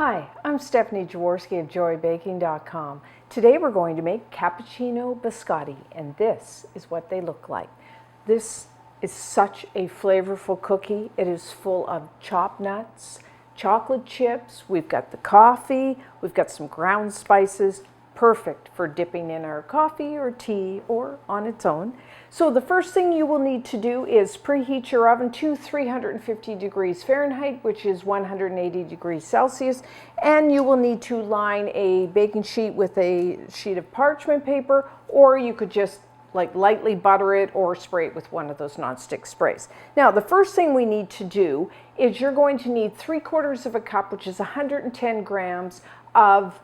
Hi, I'm Stephanie Jaworski of joybaking.com. Today we're going to make Cappuccino Biscotti, and this is what they look like. This is such a flavorful cookie. It is full of chopped nuts, chocolate chips, we've got the coffee, we've got some ground spices, perfect for dipping in our coffee or tea or on its own. So the first thing you will need to do is preheat your oven to 350 degrees Fahrenheit, which is 180 degrees Celsius, and you will need to line a baking sheet with a sheet of parchment paper, or you could just lightly butter it or spray it with one of those nonstick sprays. Now the first thing we need to do is you're going to need 3/4 of a cup, which is 110 grams of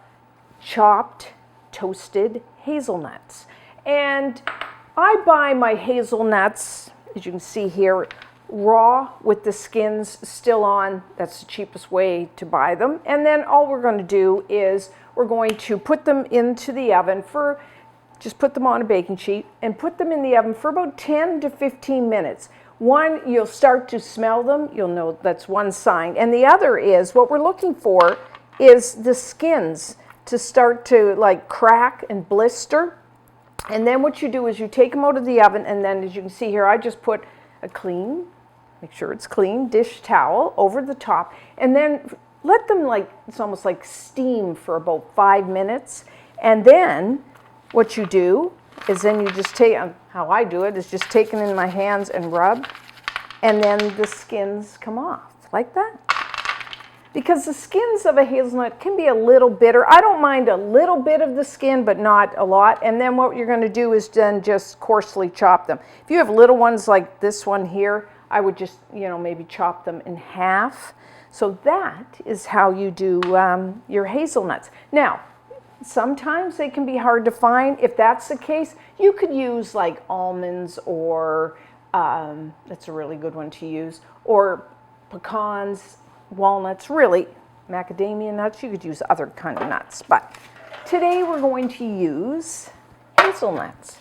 chopped toasted hazelnuts. And I buy my hazelnuts, as you can see here, raw with the skins still on. That's the cheapest way to buy them. And then all we're going to do is we're going to put them into the oven for, just put them on a baking sheet and put them in the oven for about 10 to 15 minutes. One, you'll start to smell them. You'll know that's one sign. And the other is, what we're looking for is the skins to start to crack and blister. And then what you do is you take them out of the oven, and then as you can see here, I just put a clean, make sure it's clean, dish towel over the top, and then let them it's almost like steam for about 5 minutes. And then what you do is then you just take, how I do it is just take them in my hands and rub, and then the skins come off like that. Because the skins of a hazelnut can be a little bitter. I don't mind a little bit of the skin, but not a lot. And then what you're going to do is then just coarsely chop them. If you have little ones like this one here, I would just, maybe chop them in half. So that is how you do your hazelnuts. Now, sometimes they can be hard to find. If that's the case, you could use almonds, or that's a really good one to use, or pecans, walnuts, really macadamia nuts. You could use other kind of nuts, but today we're going to use hazelnuts.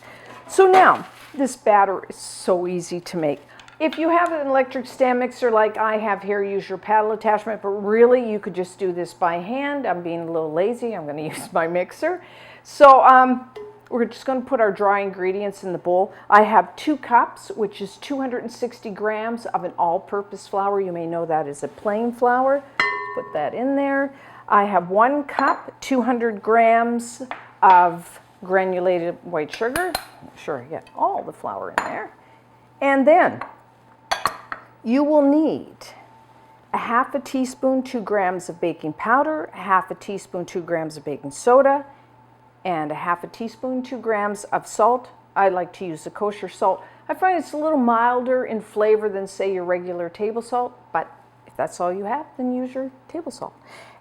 So now this batter is so easy to make. If you have an electric stand mixer like I have here, use your paddle attachment, but really you could just do this by hand. I'm being a little lazy. I'm going to use my mixer. So we're just going to put our dry ingredients in the bowl. I have 2 cups, which is 260 grams of an all-purpose flour. You may know that as a plain flour. Put that in there. I have 1 cup, 200 grams of granulated white sugar. Make sure I get all the flour in there. And then you will need a 1/2 teaspoon, 2 grams of baking powder, 1/2 teaspoon, 2 grams of baking soda, and a 1/2 teaspoon, 2 grams of salt. I like to use the kosher salt. I find it's a little milder in flavor than, say, your regular table salt, but if that's all you have, then use your table salt.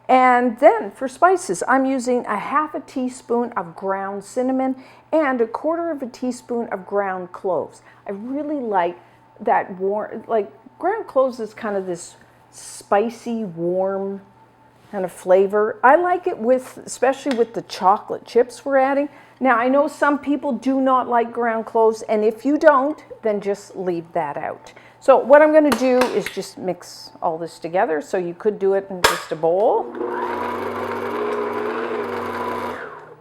And then for spices, I'm using a 1/2 teaspoon of ground cinnamon and 1/4 teaspoon of ground cloves. I really like that warm, ground cloves is kind of this spicy, warm kind of flavor. I like it with, especially with the chocolate chips we're adding. Now I know some people do not like ground cloves, and if you don't, then just leave that out. So what I'm going to do is just mix all this together. So you could do it in just a bowl.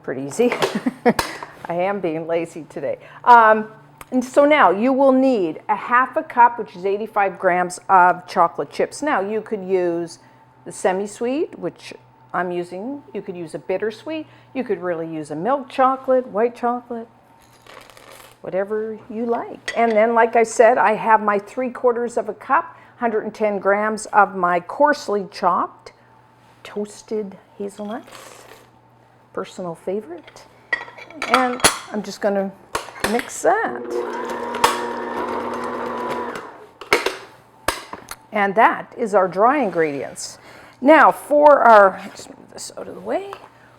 Pretty easy. I am being lazy today. And so now you will need a 1/2 cup, which is 85 grams of chocolate chips. Now you could use the semi-sweet, which I'm using. You could use a bittersweet. You could really use a milk chocolate, white chocolate, whatever you like. And then, like I said, I have my 3/4 of a cup, 110 grams of my coarsely chopped toasted hazelnuts, personal favorite. And I'm just going to mix that. And that is our dry ingredients. Now for our, let's move this out of the way.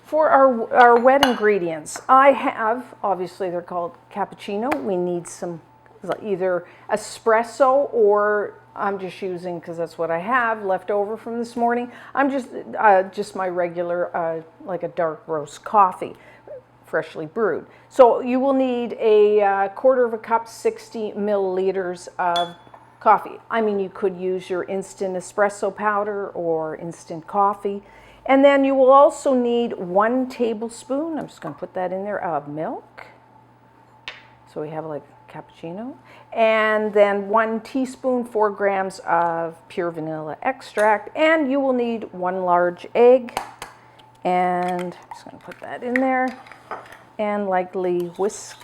For our wet ingredients, I have, obviously they're called cappuccino. We need some either espresso, or I'm just using, because that's what I have left over from this morning, I'm just my regular, like a dark roast coffee, freshly brewed. So you will need a 1/4 cup, 60 milliliters of coffee. I mean, you could use your instant espresso powder or instant coffee. And then you will also need 1 tablespoon, I'm just going to put that in there, of milk. So we have like cappuccino. And then 1 teaspoon, 4 grams of pure vanilla extract. And you will need 1 large egg. And I'm just going to put that in there. And lightly whisk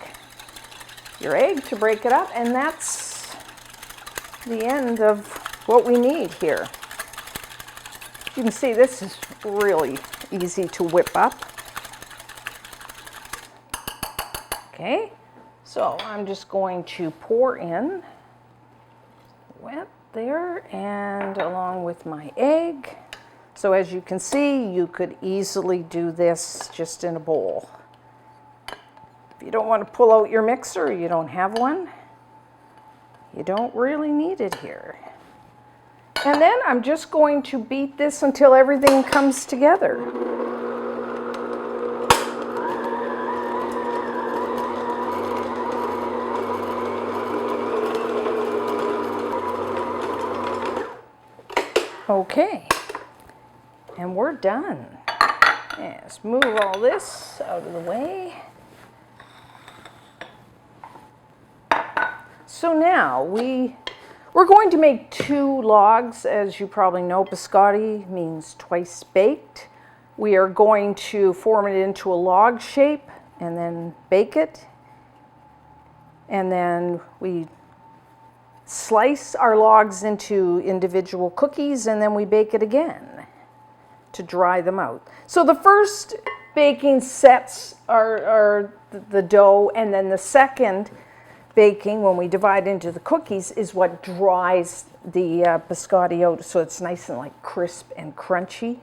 your egg to break it up. And that's the end of what we need here. You can see this is really easy to whip up. Okay, so I'm just going to pour in wet there and along with my egg. So as you can see, you could easily do this just in a bowl. If you don't want to pull out your mixer, you don't have one, you don't really need it here. And then I'm just going to beat this until everything comes together. Okay, and we're done. Let's move all this out of the way. So now we're going to make 2 logs. As you probably know, biscotti means twice baked. We are going to form it into a log shape and then bake it. And then we slice our logs into individual cookies and then we bake it again to dry them out. So the first baking sets are the dough, and then the second baking, when we divide into the cookies, is what dries the biscotti out so it's nice and like crisp and crunchy.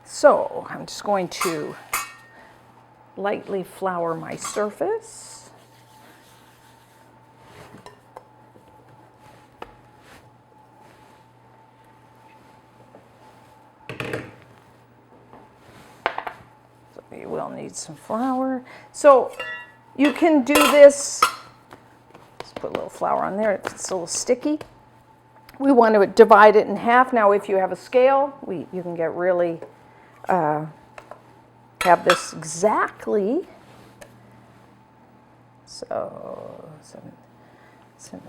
So I'm just going to lightly flour my surface. You will need some flour. So you can do this, just put a little flour on there, it's a little sticky. We want to divide it in half. Now if you have a scale, you can get really, have this exactly. So, 7, 50.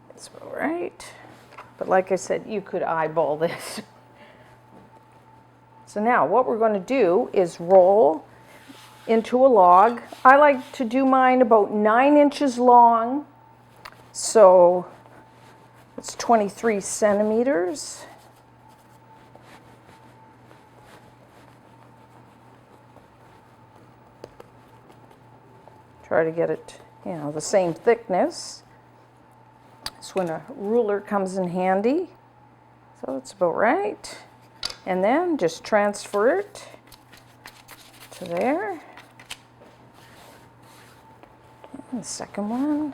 That's about right. But like I said, you could eyeball this. So now what we're going to do is roll into a log. I like to do mine about 9 inches long. So it's 23 centimeters. Try to get it, the same thickness. That's when a ruler comes in handy. So it's about right. And then just transfer it to there. And the second one.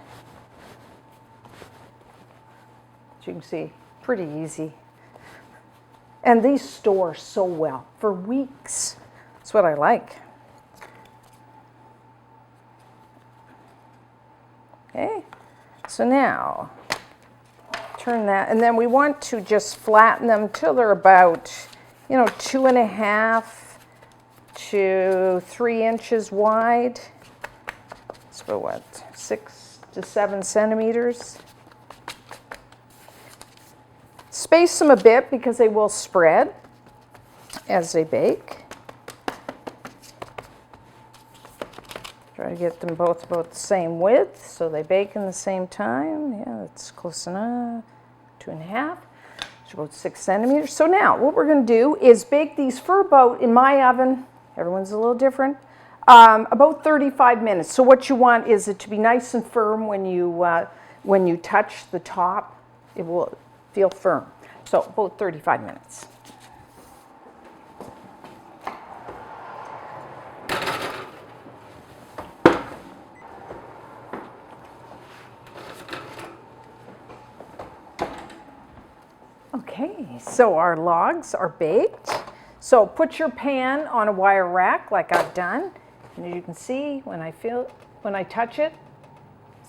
As you can see, pretty easy. And these store so well for weeks. That's what I like. Okay, so now turn that, and then we want to just flatten them till they're about, 2.5 to 3 inches wide. So what, 6 to 7 centimeters. Space them a bit because they will spread as they bake. Try to get them both about the same width so they bake in the same time. Yeah, that's close enough. 2.5, so about 6 centimeters. So now what we're going to do is bake these for about, in my oven, everyone's a little different, about 35 minutes. So what you want is it to be nice and firm when you touch the top. It will feel firm. So about 35 minutes. Okay, Okay, so our logs are baked. So put your pan on a wire rack like I've done. And as you can see, when I touch it,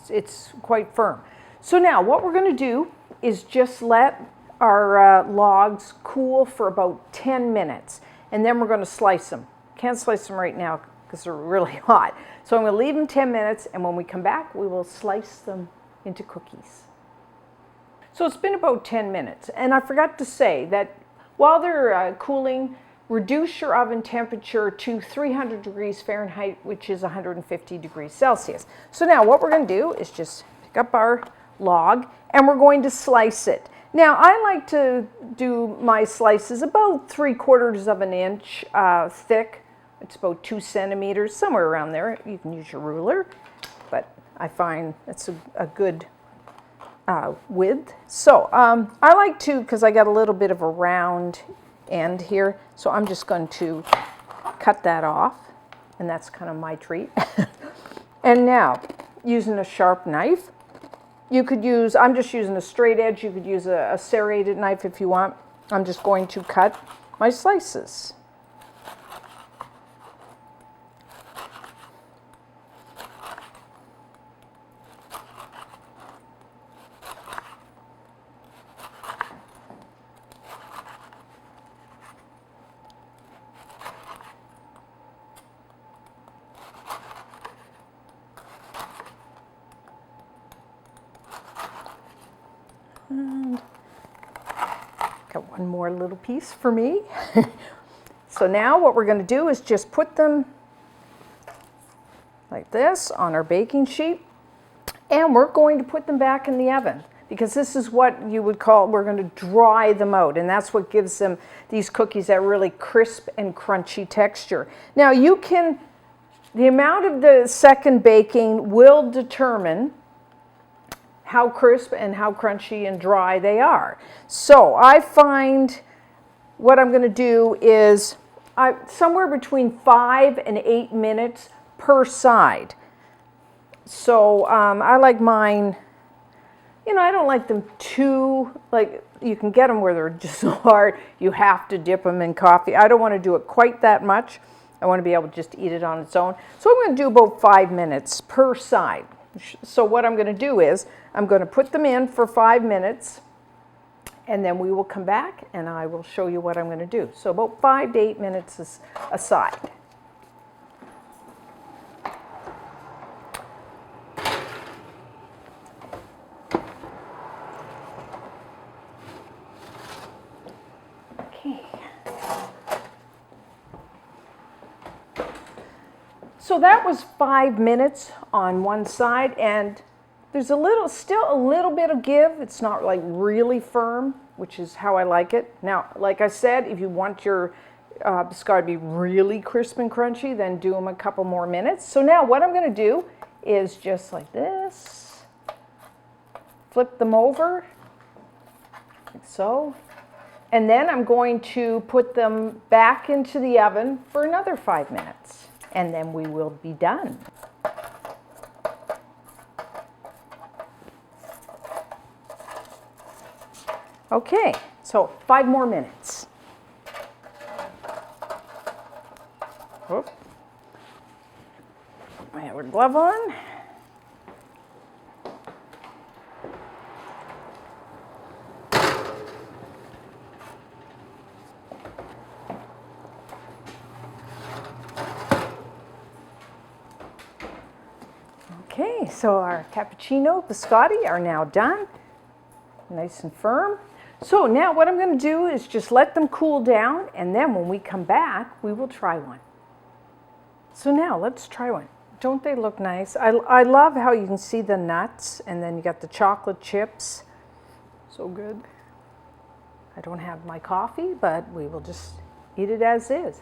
it's quite firm. So now what we're going to do is just let our logs cool for about 10 minutes. And then we're going to slice them. Can't slice them right now because they're really hot. So I'm going to leave them 10 minutes, and when we come back, we will slice them into cookies. So it's been about 10 minutes, and I forgot to say that while they're cooling, reduce your oven temperature to 300 degrees Fahrenheit, which is 150 degrees Celsius. So now what we're going to do is just pick up our log, and we're going to slice it. Now I like to do my slices about 3/4 of an inch thick. It's about 2 centimeters, somewhere around there. You can use your ruler, but I find it's a good width. So I like to, because I got a little bit of a round end here, so I'm just going to cut that off, and that's kind of my treat. And now, using a sharp knife, you could use, I'm just using a straight edge, you could use a serrated knife if you want. I'm just going to cut my slices. And got one more little piece for me. So now what we're going to do is just put them like this on our baking sheet, and we're going to put them back in the oven, because this is what you would call, we're going to dry them out, and that's what gives them, these cookies, that really crisp and crunchy texture. Now you can, the amount of the second baking will determine how crisp and how crunchy and dry they are. So I find what I'm going to do is somewhere between 5 and 8 minutes per side. So I like mine, you know, I don't like them too, like, you can get them where they're just so hard, you have to dip them in coffee. I don't want to do it quite that much. I want to be able to just eat it on its own. So I'm going to do about 5 minutes per side. So what I'm going to do is, I'm going to put them in for 5 minutes, and then we will come back and I will show you what I'm going to do. So about 5 to 8 minutes aside. Okay. So that was 5 minutes on one side, and there's still a little bit of give. It's not like really firm, which is how I like it. Now, like I said, if you want your biscotti to be really crisp and crunchy, then do them a couple more minutes. So now what I'm going to do is just like this, flip them over, like so, and then I'm going to put them back into the oven for another 5 minutes, and then we will be done. Okay, so 5 more minutes. Oh. I have a glove on. Okay, so our cappuccino biscotti are now done, nice and firm. So now what I'm going to do is just let them cool down, and then when we come back, we will try one. So now let's try one. Don't they look nice? I love how you can see the nuts, and then you got the chocolate chips. So good. I don't have my coffee, but we will just eat it as is.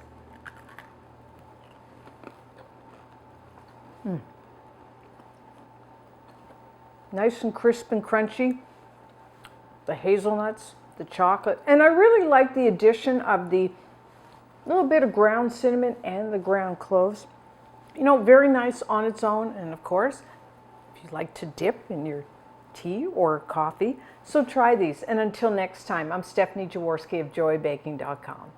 Nice and crisp and crunchy. The hazelnuts, the chocolate, and I really like the addition of the little bit of ground cinnamon and the ground cloves. You know, very nice on its own, and of course, if you like to dip in your tea or coffee. So try these. And until next time, I'm Stephanie Jaworski of joybaking.com.